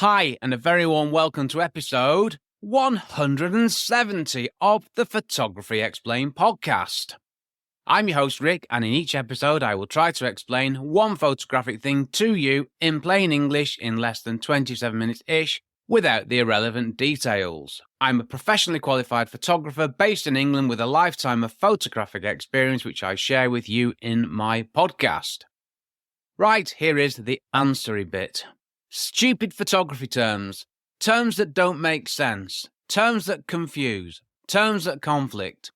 Hi, and a very warm welcome to episode 170 of the Photography Explained podcast. I'm your host, Rick, and in each episode I will try to explain one photographic thing to you in plain English in less than 27 minutes-ish without the irrelevant details. I'm a professionally qualified photographer based in England with a lifetime of photographic experience which I share with you in my podcast. Right, here is the answery bit. Stupid photography terms. Terms that don't make sense. Terms that confuse. Terms that conflict.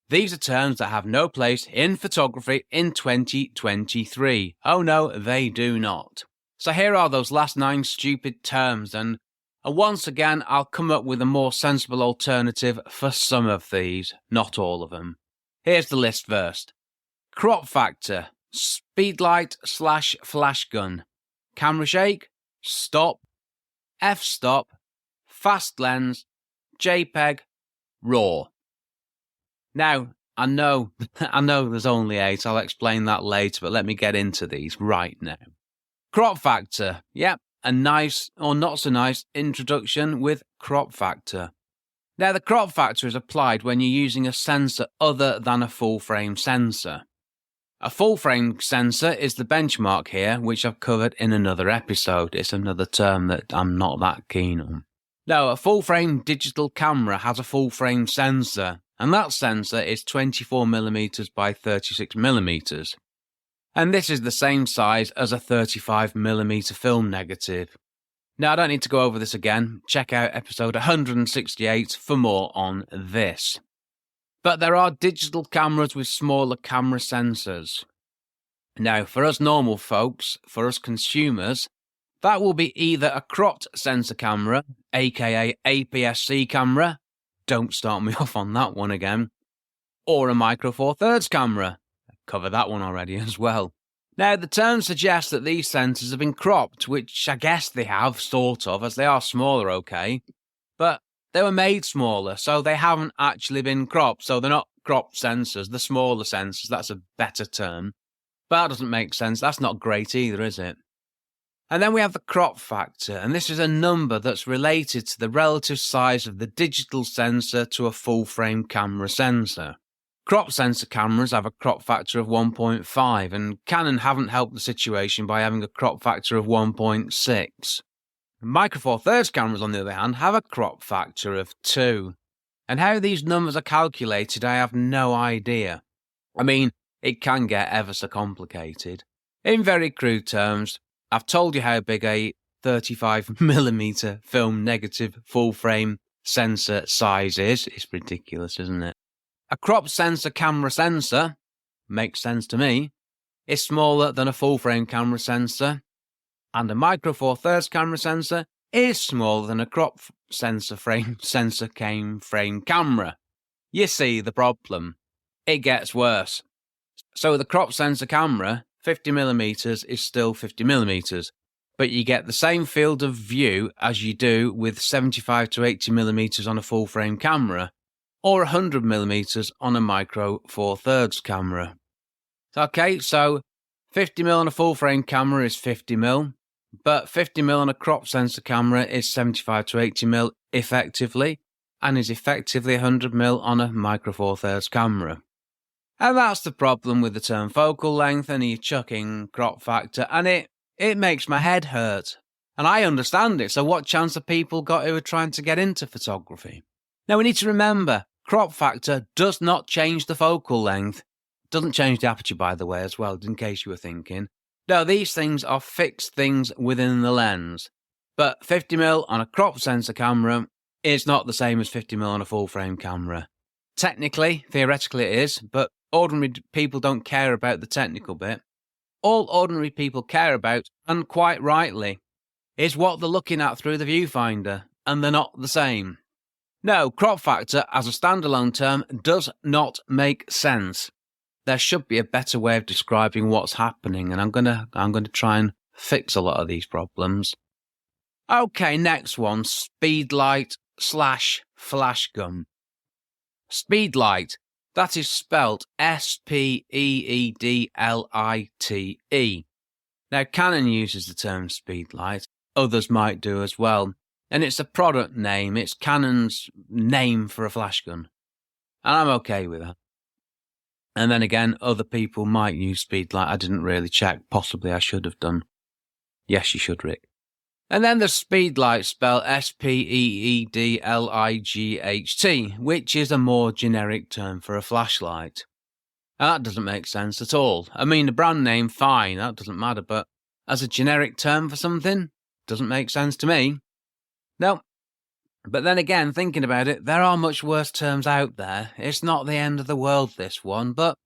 These are terms that have no place in photography in 2023. Oh no, they do not. So here are those last 9 stupid terms, and once again I'll come up with a more sensible alternative for some of these, not all of them. Here's the list first. Crop factor, speedlight / flashgun, camera shake, stop, f-stop, fast lens, JPEG, RAW. Now, I know there's only 8, I'll explain that later, but let me get into these right now. Crop factor, yep, a nice or not so nice introduction with crop factor. Now, the crop factor is applied when you're using a sensor other than a full-frame sensor. A full-frame sensor is the benchmark here, which I've covered in another episode. It's another term that I'm not that keen on. Now, a full-frame digital camera has a full-frame sensor, and that sensor is 24mm by 36mm. And this is the same size as a 35mm film negative. Now, I don't need to go over this again. Check out episode 168 for more on this. But there are digital cameras with smaller camera sensors. Now, for us normal folks, for us consumers, that will be either a cropped sensor camera, aka APS-C camera, don't start me off on that one again, or a micro four thirds camera. I covered that one already as well. Now, the term suggests that these sensors have been cropped, which I guess they have, sort of, as they are smaller, okay, but they were made smaller, so they haven't actually been cropped. So they're not cropped sensors, they're smaller sensors. That's a better term. But that doesn't make sense. That's not great either, is it? And then we have the crop factor, and this is a number that's related to the relative size of the digital sensor to a full-frame camera sensor. Crop sensor cameras have a crop factor of 1.5, and Canon haven't helped the situation by having a crop factor of 1.6. Micro Four Thirds cameras, on the other hand, have a crop factor of 2. And how these numbers are calculated, I have no idea. I mean, it can get ever so complicated. In very crude terms, I've told you how big a 35mm film negative full-frame sensor size is. It's ridiculous, isn't it? A crop sensor camera sensor, makes sense to me, is smaller than a full-frame camera sensor. And a micro four thirds camera sensor is smaller than a crop sensor frame camera. You see the problem. It gets worse. So the crop sensor camera, 50mm is still 50mm, but you get the same field of view as you do with 75 to 80mm on a full frame camera, or 100mm on a micro four thirds camera. Okay, so 50mm on a full frame camera is 50mm. But 50mm on a crop sensor camera is 75 to 80mm effectively, and is effectively 100mm on a micro four thirds camera. And that's the problem with the term focal length, and you're chucking crop factor, and it makes my head hurt. And I understand it, so what chance have people got who are trying to get into photography? Now, we need to remember, crop factor does not change the focal length. Doesn't change the aperture, by the way, as well, in case you were thinking. No, these things are fixed things within the lens. But 50mm on a crop sensor camera is not the same as 50mm on a full-frame camera. Technically, theoretically it is, but ordinary people don't care about the technical bit. All ordinary people care about, and quite rightly, is what they're looking at through the viewfinder, and they're not the same. No, crop factor as a standalone term does not make sense. There should be a better way of describing what's happening, and I'm gonna try and fix a lot of these problems. Okay, next one, Speedlite / flashgun. Speedlite, that is spelt Speedlite. Now, Canon uses the term Speedlite, others might do as well. And it's a product name. It's Canon's name for a flashgun. And I'm okay with that. And then again, other people might use Speedlite. I didn't really check. Possibly I should have done. Yes, you should, Rick. And then there's Speedlite, spelled Speedlight, which is a more generic term for a flashlight. And that doesn't make sense at all. I mean, the brand name, fine, that doesn't matter, but as a generic term for something, doesn't make sense to me. No. But then again, thinking about it, there are much worse terms out there. It's not the end of the world, this one, but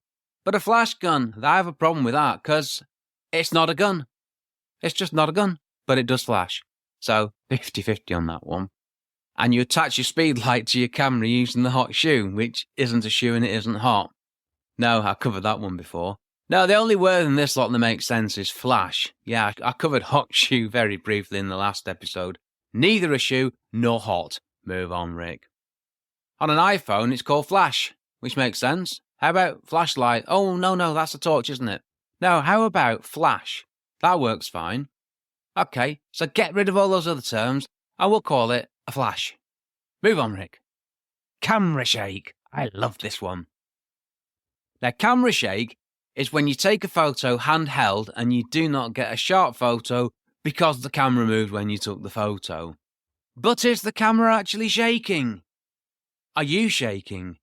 a flash gun, I have a problem with that, because it's not a gun. It's just not a gun, but it does flash. So, 50-50 on that one. And you attach your Speedlite to your camera using the hot shoe, which isn't a shoe and it isn't hot. No, I covered that one before. No, the only word in this lot that makes sense is flash. Yeah, I covered hot shoe very briefly in the last episode. Neither a shoe nor hot. Move on, Rick. On an iPhone, it's called flash, which makes sense. How about flashlight? Oh, no, that's a torch, isn't it? No, how about flash? That works fine. Okay, so get rid of all those other terms, and we'll call it a flash. Move on, Rick. Camera shake. I love this one. Now, camera shake is when you take a photo handheld and you do not get a sharp photo because the camera moved when you took the photo. But is the camera actually shaking? Are you shaking?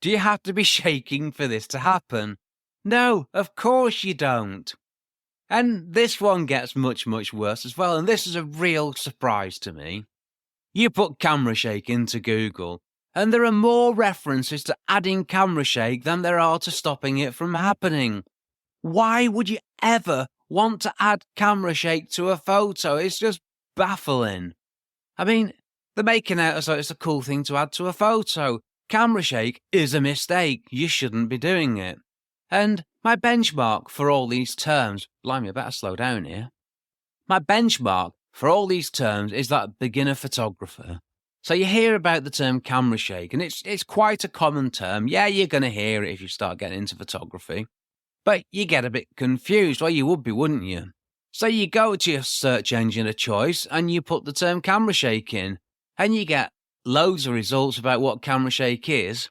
Do you have to be shaking for this to happen? No, of course you don't. And this one gets much, much worse as well, and this is a real surprise to me. You put camera shake into Google, and there are more references to adding camera shake than there are to stopping it from happening. Why would you ever want to add camera shake to a photo? It's just baffling. I mean, they're making out as though it's a cool thing to add to a photo. Camera shake is a mistake. You shouldn't be doing it. And my benchmark for all these terms, blimey, I better slow down here. My benchmark for all these terms is that beginner photographer. So you hear about the term camera shake, and it's quite a common term. Yeah, you're going to hear it if you start getting into photography. But you get a bit confused. Well, you would be, wouldn't you? So you go to your search engine of choice and you put the term camera shake in, and you get loads of results about what camera shake is,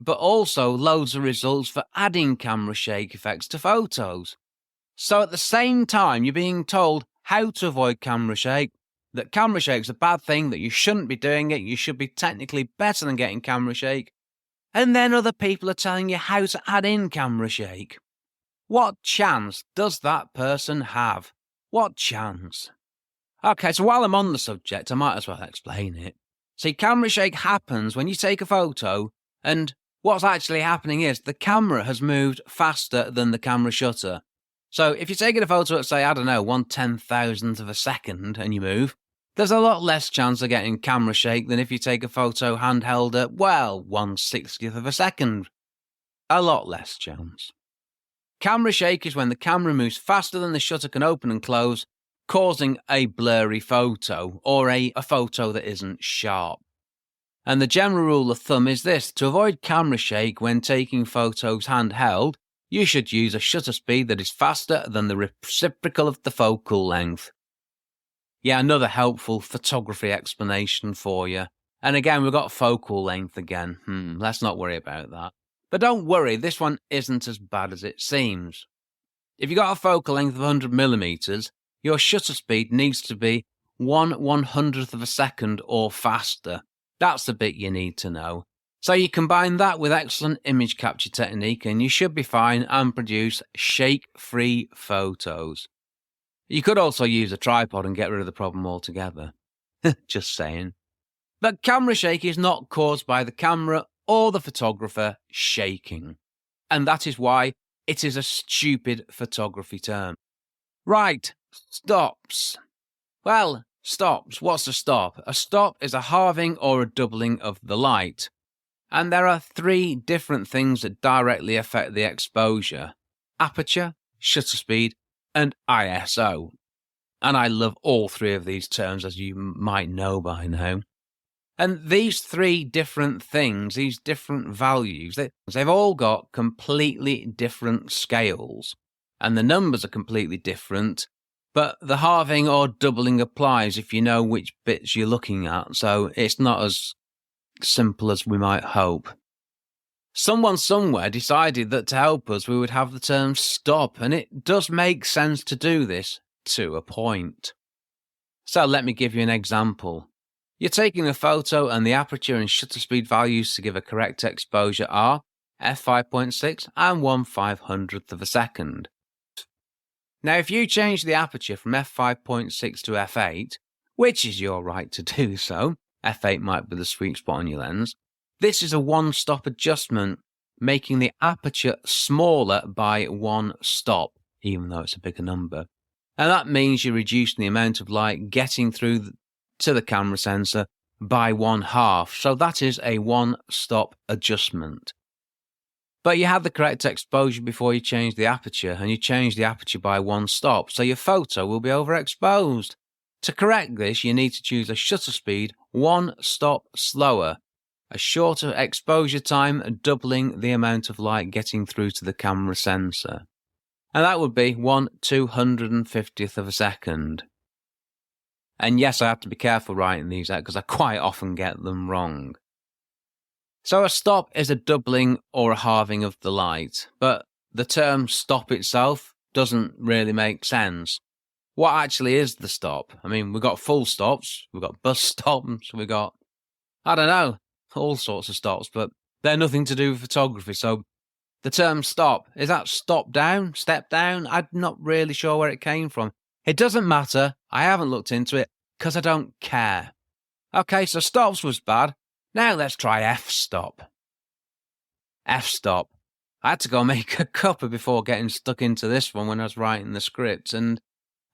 but also loads of results for adding camera shake effects to photos. So at the same time, you're being told how to avoid camera shake, that camera shake's a bad thing, that you shouldn't be doing it, you should be technically better than getting camera shake, and then other people are telling you how to add in camera shake. What chance does that person have? What chance? Okay, so while I'm on the subject, I might as well explain it. See, camera shake happens when you take a photo, and what's actually happening is the camera has moved faster than the camera shutter. So if you're taking a photo at, say, I don't know, 1/10,000th of a second and you move, there's a lot less chance of getting camera shake than if you take a photo handheld at, well, 1/60th of a second. A lot less chance. Camera shake is when the camera moves faster than the shutter can open and close, causing a blurry photo, or a photo that isn't sharp. And the general rule of thumb is this: to avoid camera shake when taking photos handheld, you should use a shutter speed that is faster than the reciprocal of the focal length. Yeah, another helpful photography explanation for you. And again, we've got focal length again. Let's not worry about that. But don't worry, this one isn't as bad as it seems. If you've got a focal length of 100mm, your shutter speed needs to be 1/100th of a second or faster. That's the bit you need to know. So you combine that with excellent image capture technique and you should be fine and produce shake-free photos. You could also use a tripod and get rid of the problem altogether. Just saying. But camera shake is not caused by the camera or the photographer shaking. And that is why it is a stupid photography term. Right, stops. Well, stops. What's a stop? A stop is a halving or a doubling of the light. And there are 3 different things that directly affect the exposure: aperture, shutter speed, and ISO. And I love all 3 of these terms, as you might know by now. And these 3 different things, these different values, they've all got completely different scales. And the numbers are completely different. But the halving or doubling applies if you know which bits you're looking at, so it's not as simple as we might hope. Someone somewhere decided that to help us we would have the term stop, and it does make sense to do this to a point. So let me give you an example. You're taking a photo and the aperture and shutter speed values to give a correct exposure are f5.6 and 1/500th of a second. Now if you change the aperture from f5.6 to f8, which is your right to do so, f8 might be the sweet spot on your lens, this is a one-stop adjustment, making the aperture smaller by 1 stop, even though it's a bigger number. And that means you're reducing the amount of light getting through to the camera sensor by 1/2, so that is a one-stop adjustment. But you had the correct exposure before you changed the aperture, and you changed the aperture by 1 stop, so your photo will be overexposed. To correct this, you need to choose a shutter speed 1 stop slower, a shorter exposure time, doubling the amount of light getting through to the camera sensor. And that would be 1/250th of a second. And yes, I have to be careful writing these out because I quite often get them wrong. So a stop is a doubling or a halving of the light, but the term stop itself doesn't really make sense. What actually is the stop? I mean, we've got full stops, we've got bus stops, we've got, I don't know, all sorts of stops, but they're nothing to do with photography. So the term stop, is that stop down, step down? I'm not really sure where it came from. It doesn't matter. I haven't looked into it because I don't care. Okay, so stops was bad. Now let's try f-stop. F-stop. I had to go make a cuppa before getting stuck into this one when I was writing the script. And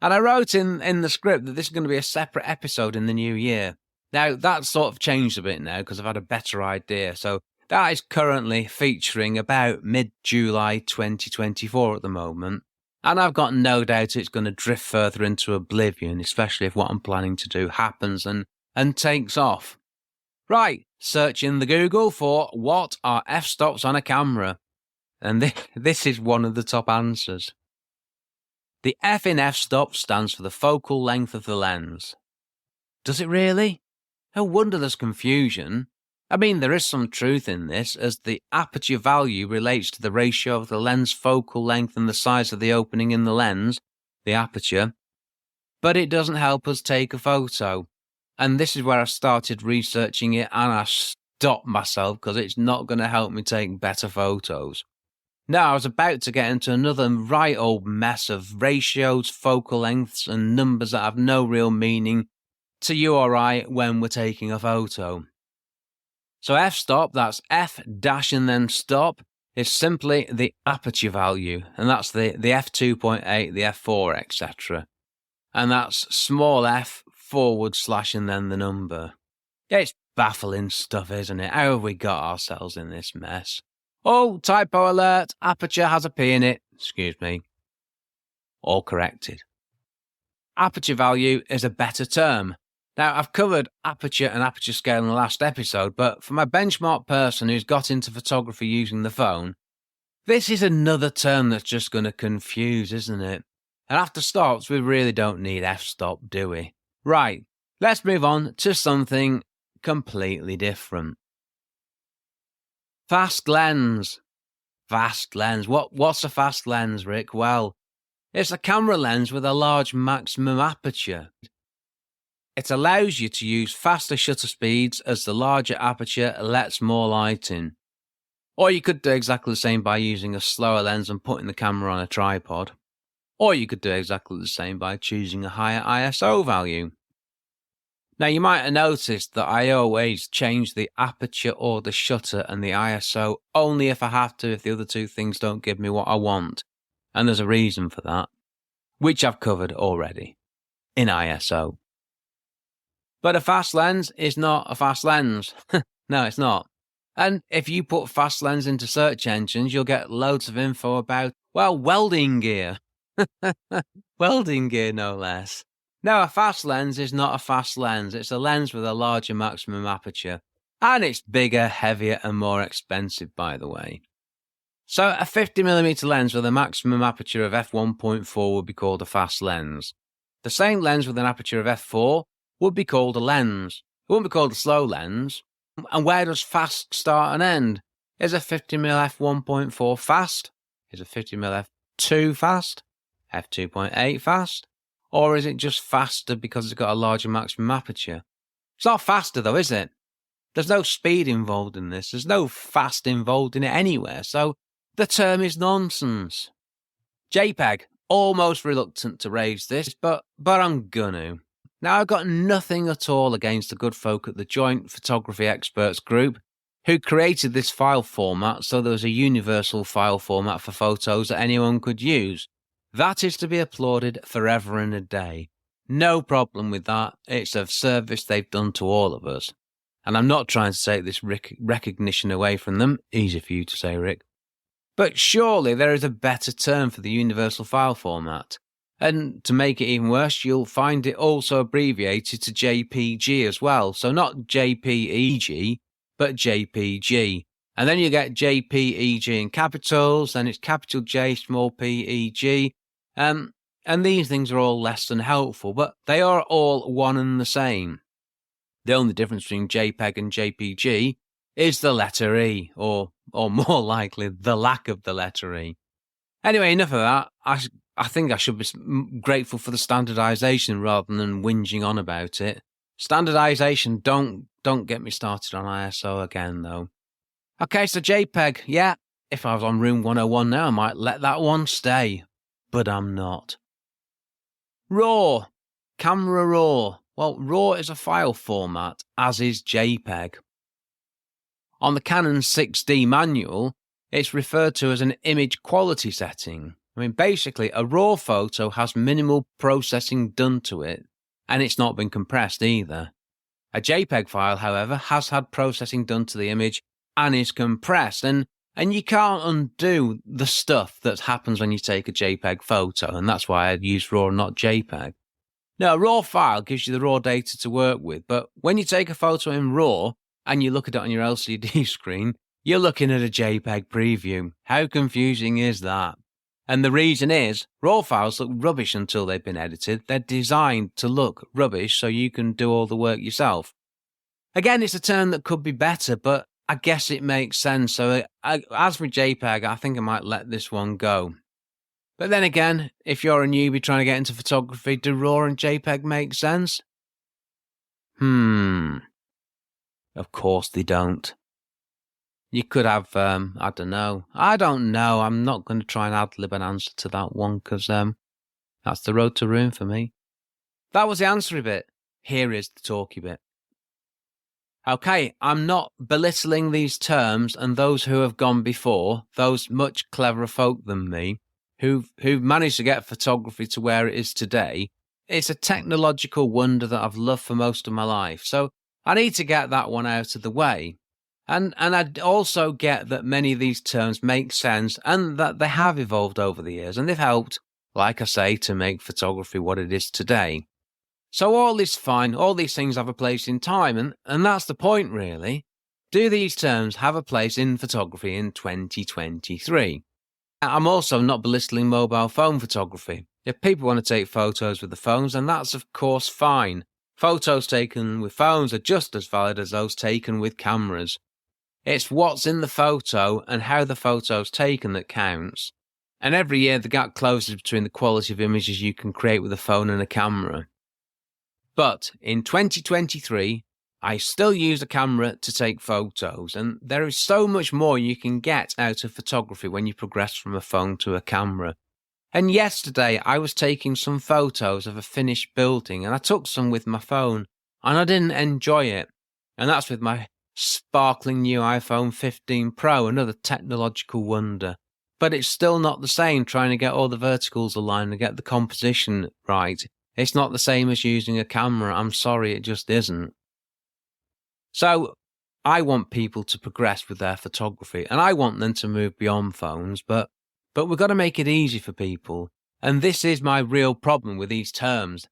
I wrote in the script that this is going to be a separate episode in the new year. Now, that's sort of changed a bit now because I've had a better idea. So that is currently featuring about mid-July 2024 at the moment. And I've got no doubt it's going to drift further into oblivion, especially if what I'm planning to do happens and takes off. Right, search in the Google for what are f-stops on a camera? And this is one of the top answers. The F in f-stop stands for the focal length of the lens. Does it really? No wonder there's confusion. I mean, there is some truth in this, as the aperture value relates to the ratio of the lens focal length and the size of the opening in the lens, the aperture, but it doesn't help us take a photo. And this is where I started researching it and I stopped myself because it's not going to help me take better photos. Now, I was about to get into another right old mess of ratios, focal lengths, and numbers that have no real meaning to you or I when we're taking a photo. So f-stop, that's f dash and then stop, is simply the aperture value, and that's the f2.8, the f4, etc. And that's small f / and then the number. It's baffling stuff, isn't it? How have we got ourselves in this mess? Oh, typo alert, aperture has a P in it. Excuse me. All corrected. Aperture value is a better term. Now, I've covered aperture and aperture scale in the last episode, but for my benchmark person who's got into photography using the phone, this is another term that's just going to confuse, isn't it? And after stops, we really don't need f-stop, do we? Right, let's move on to something completely different. Fast lens. Fast lens. What's a fast lens, Rick? Well, it's a camera lens with a large maximum aperture. It allows you to use faster shutter speeds as the larger aperture lets more light in. Or you could do exactly the same by using a slower lens and putting the camera on a tripod. Or you could do exactly the same by choosing a higher ISO value. Now, you might have noticed that I always change the aperture or the shutter and the ISO only if I have to, if the other two things don't give me what I want. And there's a reason for that, which I've covered already in ISO. But a fast lens is not a fast lens. No, it's not. And if you put fast lens into search engines, you'll get loads of info about, well, welding gear. Welding gear, no less. Now, a fast lens is not a fast lens. It's a lens with a larger maximum aperture. And it's bigger, heavier, and more expensive, by the way. So a 50mm lens with a maximum aperture of f1.4 would be called a fast lens. The same lens with an aperture of f4 would be called a lens. It wouldn't be called a slow lens. And where does fast start and end? Is a 50mm f1.4 fast? Is a 50mm f2 fast? f2.8 fast? Or is it just faster because it's got a larger maximum aperture? It's not faster though, is it? There's no speed involved in this. There's no fast involved in it anywhere. So the term is nonsense. JPEG, almost reluctant to raise this, but I'm gonna. Now, I've got nothing at all against the good folk at the Joint Photography Experts Group who created this file format so there was a universal file format for photos that anyone could use. That is to be applauded forever and a day. No problem with that. It's a service they've done to all of us. And I'm not trying to take this recognition away from them. Easy for you to say, Rick. But surely there is a better term for the universal file format. And to make it even worse, you'll find it also abbreviated to JPG as well. So not JPEG, but JPG. And then you get JPEG in capitals, then it's capital J, small PEG. And these things are all less than helpful, but they are all one and the same. The only difference between JPEG and JPG is the letter E, or more likely, the lack of the letter E. Anyway, enough of that. I think I should be grateful for the standardization rather than whinging on about it. Standardization, don't get me started on ISO again, though. Okay, so JPEG, yeah, if I was on Room 101 now, I might let that one stay, but I'm not. RAW, camera RAW. Well, RAW is a file format, as is JPEG. On the Canon 6D manual, it's referred to as an image quality setting. I mean, basically, a RAW photo has minimal processing done to it, and it's not been compressed either. A JPEG file, however, has had processing done to the image and is compressed, and you can't undo the stuff that happens when you take a JPEG photo, and that's why I'd use RAW, not JPEG. Now, a RAW file gives you the raw data to work with, but when you take a photo in RAW and you look at it on your LCD screen, you're looking at a JPEG preview. How confusing is that? And the reason is, RAW files look rubbish until they've been edited. They're designed to look rubbish so you can do all the work yourself. Again, it's a term that could be better, but I guess it makes sense. So as for JPEG, I think I might let this one go. But then again, if you're a newbie trying to get into photography, do RAW and JPEG make sense? Of course they don't. You could have, I don't know. I'm not going to try and ad-lib an answer to that one because that's the road to ruin for me. That was the answery bit. Here is the talky bit. Okay, I'm not belittling these terms and those who have gone before, those much cleverer folk than me, who've managed to get photography to where it is today. It's a technological wonder that I've loved for most of my life, so I need to get that one out of the way. And I also get that many of these terms make sense and that they have evolved over the years, and they've helped, like I say, to make photography what it is today. So all is fine, all these things have a place in time, and that's the point, really. Do these terms have a place in photography in 2023? I'm also not belittling mobile phone photography. If people want to take photos with the phones, then that's of course fine. Photos taken with phones are just as valid as those taken with cameras. It's what's in the photo and how the photo's taken that counts. And every year the gap closes between the quality of images you can create with a phone and a camera. But in 2023, I still use a camera to take photos, and there is so much more you can get out of photography when you progress from a phone to a camera. And yesterday I was taking some photos of a finished building, and I took some with my phone, and I didn't enjoy it. And that's with my sparkling new iPhone 15 Pro, another technological wonder. But it's still not the same trying to get all the verticals aligned and get the composition right. It's not the same as using a camera. I'm sorry, it just isn't. So I want people to progress with their photography, and I want them to move beyond phones, but we've got to make it easy for people. And this is my real problem with these terms.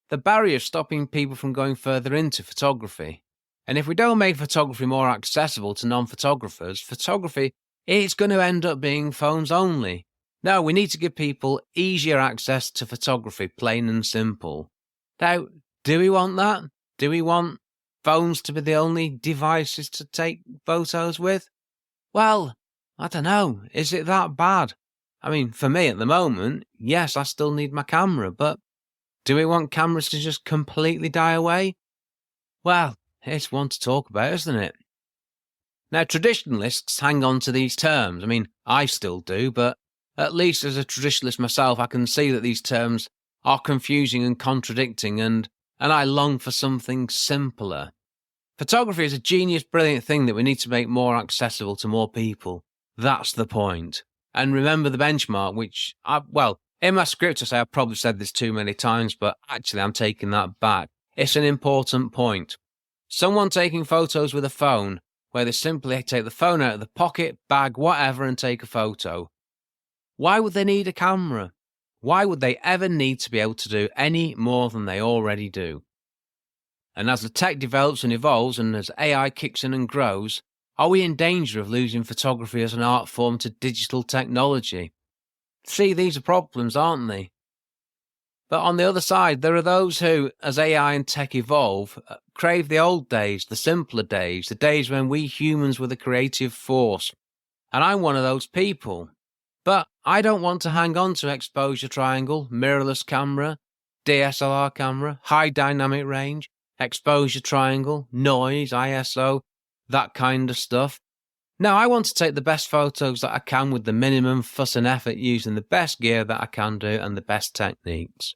The barrier is stopping people from going further into photography. And if we don't make photography more accessible to non-photographers, photography is going to end up being phones only. No, we need to give people easier access to photography, plain and simple. Now, do we want that? Do we want phones to be the only devices to take photos with? Well, I don't know. Is it that bad? I mean, for me at the moment, yes, I still need my camera, but do we want cameras to just completely die away? Well, it's one to talk about, isn't it? Now, traditionalists hang on to these terms. I mean, I still do, but at least as a traditionalist myself, I can see that these terms are confusing and contradicting, and I long for something simpler. Photography is a genius, brilliant thing that we need to make more accessible to more people. That's the point. And remember the benchmark, which, in my script I say I've probably said this too many times, but actually I'm taking that back. It's an important point. Someone taking photos with a phone, where they simply take the phone out of the pocket, bag, whatever, and take a photo. Why would they need a camera? Why would they ever need to be able to do any more than they already do? And as the tech develops and evolves, and as AI kicks in and grows, are we in danger of losing photography as an art form to digital technology? See, these are problems, aren't they? But on the other side, there are those who, as AI and tech evolve, crave the old days, the simpler days, the days when we humans were the creative force. And I'm one of those people. But I don't want to hang on to exposure triangle, mirrorless camera, DSLR camera, high dynamic range, exposure triangle, noise, ISO, that kind of stuff. No, I want to take the best photos that I can with the minimum fuss and effort using the best gear that I can do and the best techniques.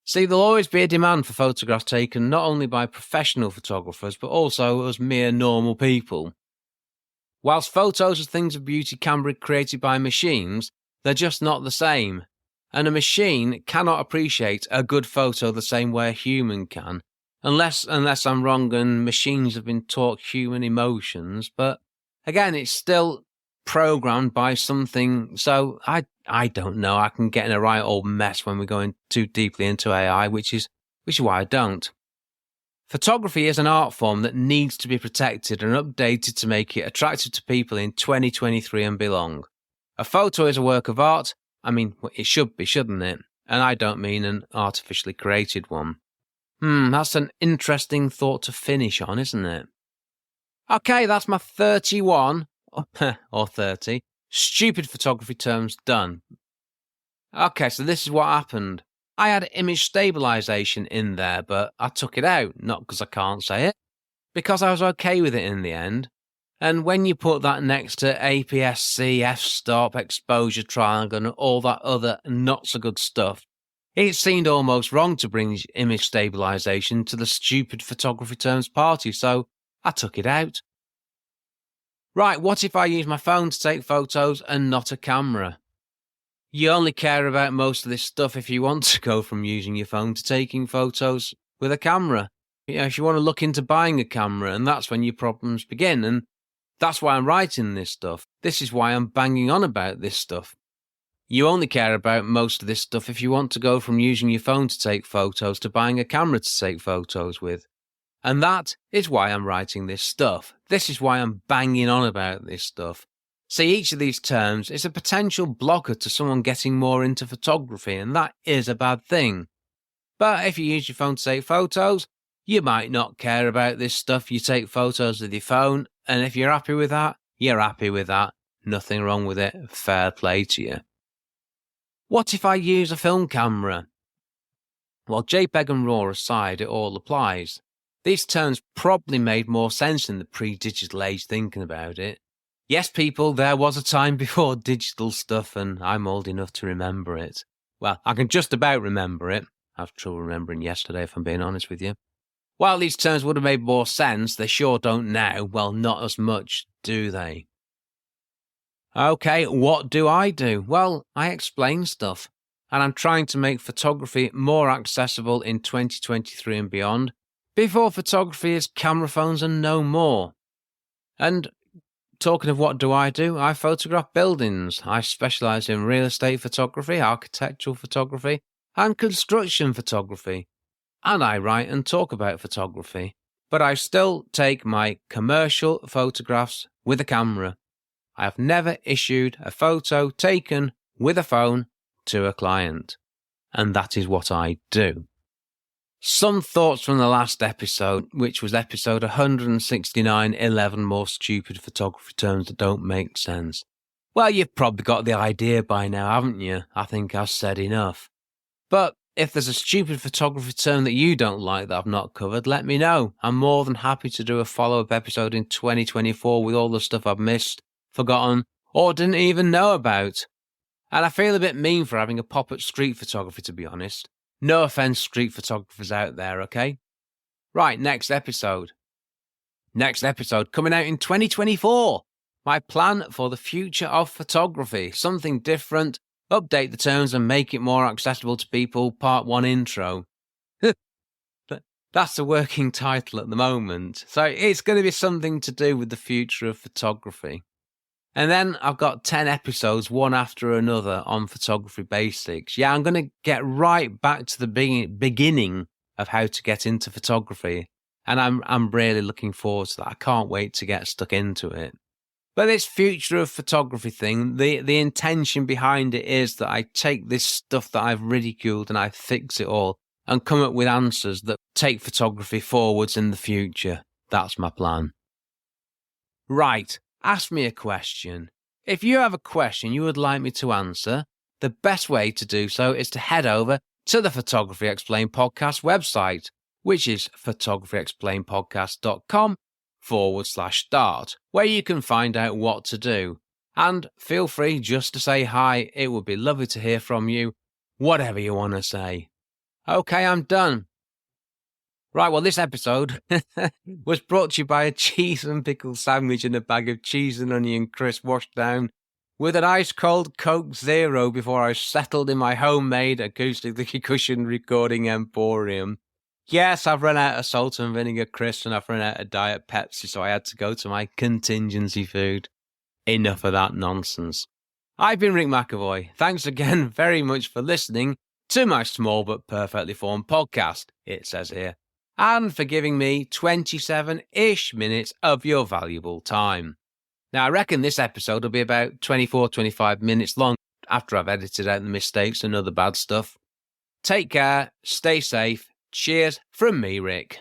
See, there'll always be a demand for photographs taken not only by professional photographers, but also as mere normal people. Whilst photos are things of beauty can be created by machines, they're just not the same. And a machine cannot appreciate a good photo the same way a human can, unless I'm wrong and machines have been taught human emotions, but again, it's still programmed by something, so I don't know. I can get in a right old mess when we're going too deeply into AI, which is why I don't. Photography is an art form that needs to be protected and updated to make it attractive to people in 2023 and beyond. A photo is a work of art. I mean, it should be, shouldn't it? And I don't mean an artificially created one. That's an interesting thought to finish on, isn't it? Okay, that's my 31, or 30, stupid photography terms done. Okay, so this is what happened. I had image stabilization in there, but I took it out, not because I can't say it, because I was okay with it in the end. And when you put that next to APS-C, f-stop, exposure triangle, and all that other not-so-good stuff, it seemed almost wrong to bring image stabilization to the stupid photography terms party, so I took it out. Right, what if I use my phone to take photos and not a camera? You only care about most of this stuff if you want to go from using your phone to taking photos with a camera. If you want to look into buying a camera, and that's when your problems begin, and that's why I'm writing this stuff. This is why I'm banging on about this stuff. You only care about most of this stuff if you want to go from using your phone to take photos to buying a camera to take photos with. And that is why I'm writing this stuff. This is why I'm banging on about this stuff. See, each of these terms is a potential blocker to someone getting more into photography, and that is a bad thing. But if you use your phone to take photos, you might not care about this stuff. You take photos with your phone, and if you're happy with that, you're happy with that. Nothing wrong with it. Fair play to you. What if I use a film camera? Well, JPEG and RAW aside, it all applies. These terms probably made more sense in the pre-digital age thinking about it. Yes, people, there was a time before digital stuff, and I'm old enough to remember it. Well, I can just about remember it. I have trouble remembering yesterday, if I'm being honest with you. While these terms would have made more sense, they sure don't now. Well, not as much, do they? Okay, what do I do? Well, I explain stuff, and I'm trying to make photography more accessible in 2023 and beyond, before photography is camera phones and no more. And talking of what do, I photograph buildings. I specialise in real estate photography, architectural photography, and construction photography. And I write and talk about photography. But I still take my commercial photographs with a camera. I have never issued a photo taken with a phone to a client. And that is what I do. Some thoughts from the last episode, which was episode 169, 11 more stupid photography terms that don't make sense. Well, you've probably got the idea by now, haven't you? I think I've said enough. But if there's a stupid photography term that you don't like that I've not covered, let me know. I'm more than happy to do a follow-up episode in 2024 with all the stuff I've missed, forgotten, or didn't even know about. And I feel a bit mean for having a pop at street photography, to be honest. No offence, street photographers out there, okay? Right, next episode. Next episode coming out in 2024. My plan for the future of photography. Something different. Update the terms and make it more accessible to people. Part 1 intro. That's the working title at the moment. So it's going to be something to do with the future of photography. And then I've got 10 episodes, one after another, on photography basics. Yeah, I'm going to get right back to the beginning of how to get into photography. And I'm really looking forward to that. I can't wait to get stuck into it. But this future of photography thing, the intention behind it is that I take this stuff that I've ridiculed and I fix it all and come up with answers that take photography forwards in the future. That's my plan. Right. Ask me a question. If you have a question you would like me to answer, the best way to do so is to head over to the Photography Explained podcast website, which is photographyexplainedpodcast.com/start, where you can find out what to do. And feel free just to say hi. It would be lovely to hear from you, whatever you want to say. Okay, I'm done. Right, well, this episode was brought to you by a cheese and pickle sandwich and a bag of cheese and onion crisp washed down with an ice-cold Coke Zero before I settled in my homemade acoustically cushioned recording emporium. Yes, I've run out of salt and vinegar crisps and I've run out of Diet Pepsi, so I had to go to my contingency food. Enough of that nonsense. I've been Rick McAvoy. Thanks again very much for listening to my small but perfectly formed podcast, it says here, and for giving me 27-ish minutes of your valuable time. Now, I reckon this episode will be about 24-25 minutes long after I've edited out the mistakes and other bad stuff. Take care, stay safe. Cheers from me, Rick.